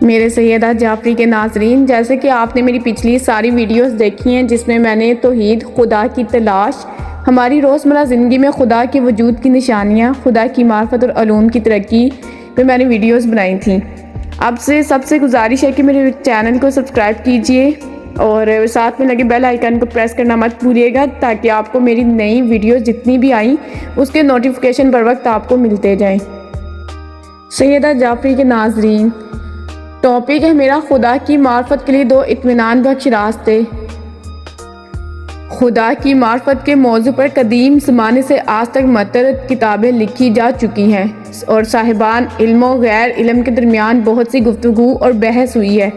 میرے سیدہ جعفری کے ناظرین، جیسے کہ آپ نے میری پچھلی ساری ویڈیوز دیکھی ہیں جس میں نے توحید، خدا کی تلاش، ہماری روزمرہ زندگی میں خدا کے وجود کی نشانیاں، خدا کی معرفت اور علوم کی ترقی پہ میں نے ویڈیوز بنائی تھیں۔ اب سے سب سے گزارش ہے کہ میرے چینل کو سبسکرائب کیجئے اور ساتھ میں لگے بیل آئیکن کو پریس کرنا مت بھولیے گا تاکہ آپ کو میری نئی ویڈیوز جتنی بھی آئیں اس کے نوٹیفیکیشن بر وقت آپ کو ملتے جائیں۔ سیدہ جعفری کے ناظرین، ٹاپک ہے میرا خدا کی معرفت کے لیے 2 اطمینان بخش راستے۔ خدا کی معرفت کے موضوع پر قدیم زمانے سے آج تک متعدد کتابیں لکھی جا چکی ہیں اور صاحبان علم و غیر علم کے درمیان بہت سی گفتگو اور بحث ہوئی ہے۔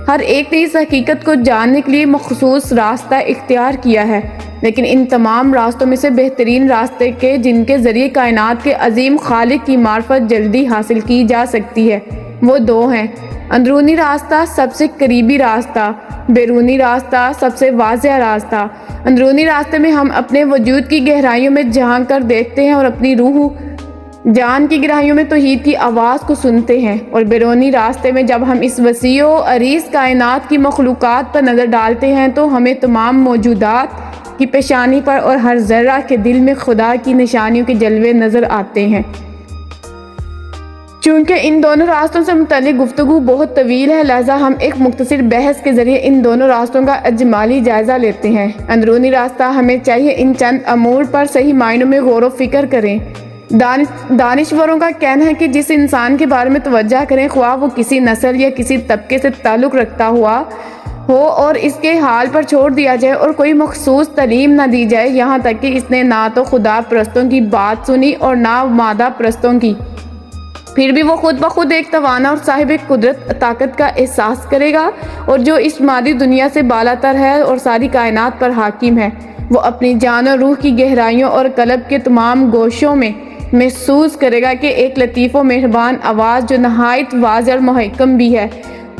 ہر ایک نے اس حقیقت کو جاننے کے لیے مخصوص راستہ اختیار کیا ہے، لیکن ان تمام راستوں میں سے بہترین راستے کے جن کے ذریعے کائنات کے عظیم خالق کی معرفت جلدی حاصل کی جا سکتی ہے وہ 2 ہیں: اندرونی راستہ، سب سے قریبی راستہ، بیرونی راستہ، سب سے واضح راستہ۔ اندرونی راستے میں ہم اپنے وجود کی گہرائیوں میں جھانک کر دیکھتے ہیں اور اپنی روح جان کی گہرائیوں میں توحید کی آواز کو سنتے ہیں، اور بیرونی راستے میں جب ہم اس وسیع و عریض کائنات کی مخلوقات پر نظر ڈالتے ہیں تو ہمیں تمام موجودات کی پیشانی پر اور ہر ذرہ کے دل میں خدا کی نشانیوں کے جلوے نظر آتے ہیں۔ چونکہ ان دونوں راستوں سے متعلق گفتگو بہت طویل ہے، لہذا ہم ایک مختصر بحث کے ذریعے ان دونوں راستوں کا اجمالی جائزہ لیتے ہیں۔ اندرونی راستہ، ہمیں چاہیے ان چند امور پر صحیح معنوں میں غور و فکر کریں۔ دانشوروں کا کہنا ہے کہ جس انسان کے بارے میں توجہ کریں، خواہ وہ کسی نسل یا کسی طبقے سے تعلق رکھتا ہوا ہو، اور اس کے حال پر چھوڑ دیا جائے اور کوئی مخصوص تعلیم نہ دی جائے، یہاں تک کہ اس نے نہ تو خدا پرستوں کی بات سنی اور نہ مادہ پرستوں کی، پھر بھی وہ خود بخود ایک توانا اور صاحب قدرت طاقت کا احساس کرے گا، اور جو اس مادی دنیا سے بالاتر ہے اور ساری کائنات پر حاکم ہے۔ وہ اپنی جان اور روح کی گہرائیوں اور قلب کے تمام گوشوں میں محسوس کرے گا کہ ایک لطیف و مہربان آواز جو نہایت واضح اور محکم بھی ہے،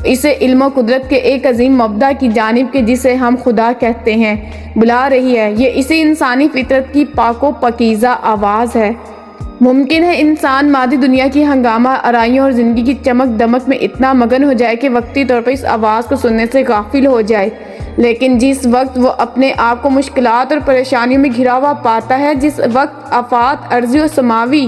اسے علم و قدرت کے ایک عظیم مبدع کی جانب کے جسے ہم خدا کہتے ہیں بلا رہی ہے۔ یہ اسی انسانی فطرت کی پاک و پاکیزہ آواز ہے۔ ممکن ہے انسان مادی دنیا کی ہنگامہ آرائیوں اور زندگی کی چمک دمک میں اتنا مگن ہو جائے کہ وقتی طور پر اس آواز کو سننے سے غافل ہو جائے، لیکن جس وقت وہ اپنے آپ کو مشکلات اور پریشانیوں میں گھرا ہوا پاتا ہے، جس وقت آفات ارضی و سماوی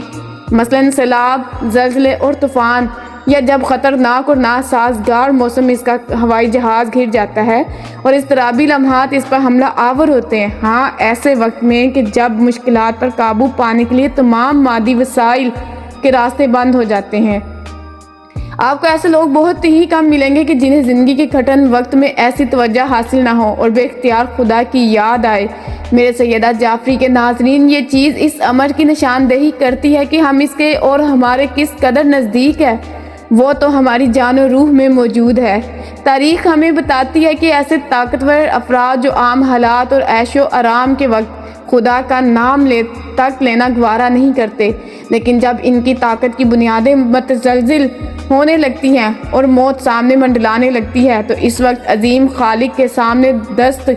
مثلاً سیلاب، زلزلے اور طوفان، یا جب خطرناک اور ناسازگار موسم اس کا ہوائی جہاز گھر جاتا ہے اور اضطرابی لمحات اس پر حملہ آور ہوتے ہیں، ہاں ایسے وقت میں کہ جب مشکلات پر قابو پانے کے لیے تمام مادی وسائل کے راستے بند ہو جاتے ہیں، آپ کو ایسے لوگ بہت ہی کم ملیں گے کہ جنہیں زندگی کے کٹھن وقت میں ایسی توجہ حاصل نہ ہو اور بے اختیار خدا کی یاد آئے۔ میرے سیدہ جعفری کے ناظرین، یہ چیز اس امر کی نشاندہی کرتی ہے کہ ہم اس کے اور ہمارے کس قدر نزدیک ہے۔ وہ تو ہماری جان و روح میں موجود ہے۔ تاریخ ہمیں بتاتی ہے کہ ایسے طاقتور افراد جو عام حالات اور عیش و آرام کے وقت خدا کا نام تک لینا گوارا نہیں کرتے، لیکن جب ان کی طاقت کی بنیادیں متزلزل ہونے لگتی ہیں اور موت سامنے منڈلانے لگتی ہے تو اس وقت عظیم خالق کے سامنے دست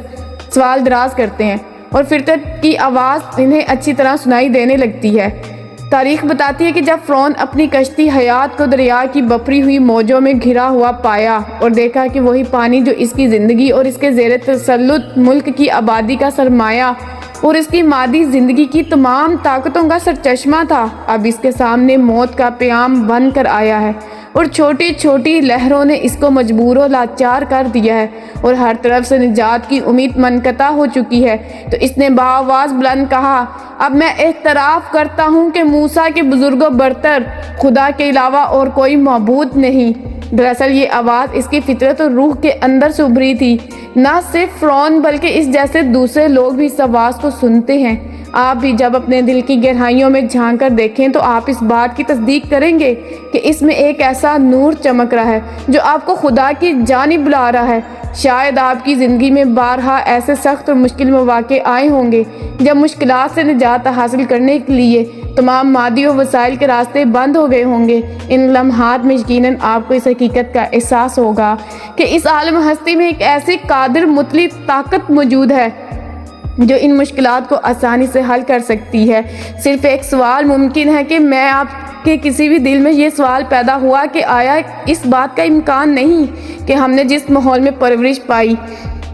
سوال دراز کرتے ہیں اور فطرت کی آواز انہیں اچھی طرح سنائی دینے لگتی ہے۔ تاریخ بتاتی ہے کہ جب فرعون اپنی کشتی حیات کو دریا کی بپھری ہوئی موجوں میں گھرا ہوا پایا اور دیکھا کہ وہی پانی جو اس کی زندگی اور اس کے زیر تسلط ملک کی آبادی کا سرمایہ اور اس کی مادی زندگی کی تمام طاقتوں کا سرچشمہ تھا، اب اس کے سامنے موت کا پیام بن کر آیا ہے اور چھوٹی چھوٹی لہروں نے اس کو مجبور و لاچار کر دیا ہے اور ہر طرف سے نجات کی امید منقطع ہو چکی ہے، تو اس نے بآواز بلند کہا، اب میں اعتراف کرتا ہوں کہ موسیٰ کے بزرگوں برتر خدا کے علاوہ اور کوئی معبود نہیں۔ دراصل یہ آواز اس کی فطرت اور روح کے اندر سے ابھری تھی۔ نہ صرف فرعون بلکہ اس جیسے دوسرے لوگ بھی اس آواز کو سنتے ہیں۔ آپ بھی جب اپنے دل کی گہرائیوں میں جھانک کر دیکھیں تو آپ اس بات کی تصدیق کریں گے کہ اس میں ایک ایسا نور چمک رہا ہے جو آپ کو خدا کی جانب بلا رہا ہے۔ شاید آپ کی زندگی میں بارہا ایسے سخت اور مشکل مواقع آئے ہوں گے جب مشکلات سے نجات حاصل کرنے کے لیے تمام مادی و وسائل کے راستے بند ہو گئے ہوں گے۔ ان لمحات میں یقیناً آپ کو اس حقیقت کا احساس ہوگا کہ اس عالم ہستی میں ایک ایسی قادر مطلق طاقت موجود ہے جو ان مشکلات کو آسانی سے حل کر سکتی ہے۔ صرف ایک سوال ممکن ہے کہ میں آپ کے کسی بھی دل میں یہ سوال پیدا ہوا کہ آیا اس بات کا امکان نہیں کہ ہم نے جس ماحول میں پرورش پائی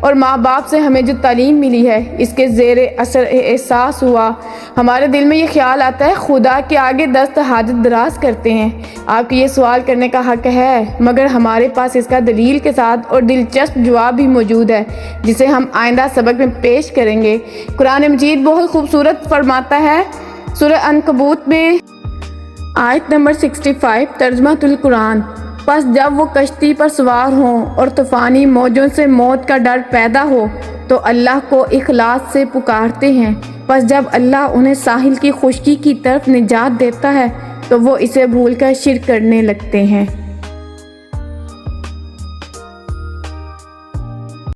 اور ماں باپ سے ہمیں جو تعلیم ملی ہے اس کے زیر اثر احساس ہوا، ہمارے دل میں یہ خیال آتا ہے خدا کے آگے دست حاجت دراز کرتے ہیں۔ آپ کی یہ سوال کرنے کا حق ہے، مگر ہمارے پاس اس کا دلیل کے ساتھ اور دلچسپ جواب بھی موجود ہے جسے ہم آئندہ سبق میں پیش کریں گے۔ قرآن مجید بہت خوبصورت فرماتا ہے سورہ عنکبوت میں آیت نمبر 65 ترجمہ القرآن، پس جب وہ کشتی پر سوار ہوں اور طوفانی موجوں سے موت کا ڈر پیدا ہو تو اللہ کو اخلاص سے پکارتے ہیں، پس جب اللہ انہیں ساحل کی خشکی کی طرف نجات دیتا ہے تو وہ اسے بھول کر شرک کرنے لگتے ہیں۔